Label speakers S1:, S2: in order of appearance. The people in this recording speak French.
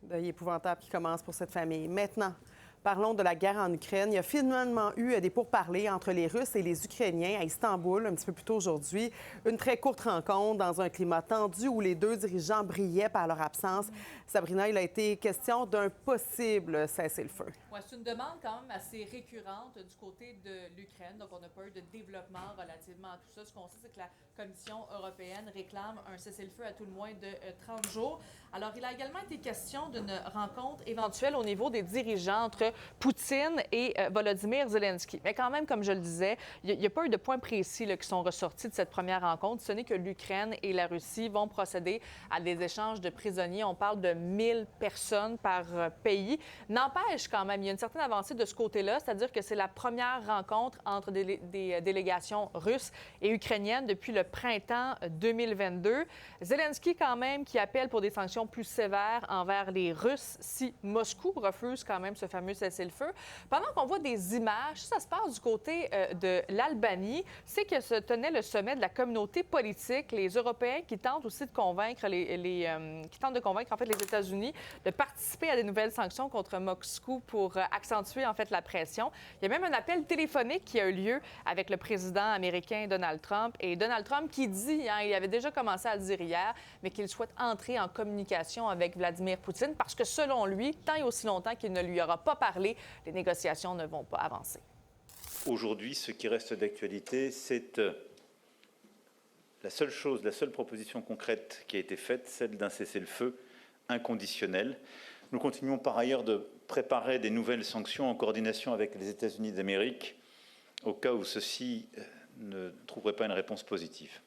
S1: Deuil épouvantable qui commence pour cette famille. Maintenant, parlons de la guerre en Ukraine. Il y a finalement eu des pourparlers entre les Russes et les Ukrainiens à Istanbul un petit peu plus tôt aujourd'hui. Une très courte rencontre dans un climat tendu où les deux dirigeants brillaient par leur absence. Sabrina, il a été question d'un possible cessez-le-feu.
S2: Ouais, c'est une demande quand même assez récurrente du côté de l'Ukraine. Donc, on n'a pas eu de développement relativement à tout ça. Ce qu'on sait, c'est que la Commission européenne réclame un cessez-le-feu à tout le moins de 30 jours. Alors, il a également été question d'une rencontre éventuelle au niveau des dirigeants entre Poutine et Volodymyr Zelensky. Mais quand même, comme je le disais, il n'y a pas eu de points précis là, qui sont ressortis de cette première rencontre. Ce n'est que l'Ukraine et la Russie vont procéder à des échanges de prisonniers. On parle de 1000 personnes par pays. N'empêche quand même, il y a une certaine avancée de ce côté-là, c'est-à-dire que c'est la première rencontre entre des délégations russes et ukrainiennes depuis le printemps 2022. Zelensky, quand même, qui appelle pour des sanctions plus sévères envers les Russes si Moscou refuse quand même ce fameux cessez-le-feu. Pendant qu'on voit des images, ça se passe du côté de l'Albanie, c'est que se tenait le sommet de la communauté politique, les Européens qui tentent aussi de convaincre qui tentent de convaincre en fait les États-Unis de participer à des nouvelles sanctions contre Moscou pour accentuer en fait la pression. Il y a même un appel téléphonique qui a eu lieu avec le président américain Donald Trump et Donald Trump qui dit, il avait déjà commencé à le dire hier, mais qu'il souhaite entrer en communication avec Vladimir Poutine parce que selon lui, tant et aussi longtemps qu'il ne lui aura pas parlé, les négociations ne vont pas avancer.
S3: Aujourd'hui, ce qui reste d'actualité, c'est la seule proposition concrète qui a été faite, celle d'un cessez-le-feu inconditionnel. Nous continuons par ailleurs de préparer des nouvelles sanctions en coordination avec les États-Unis d'Amérique au cas où ceux-ci ne trouveraient pas une réponse positive.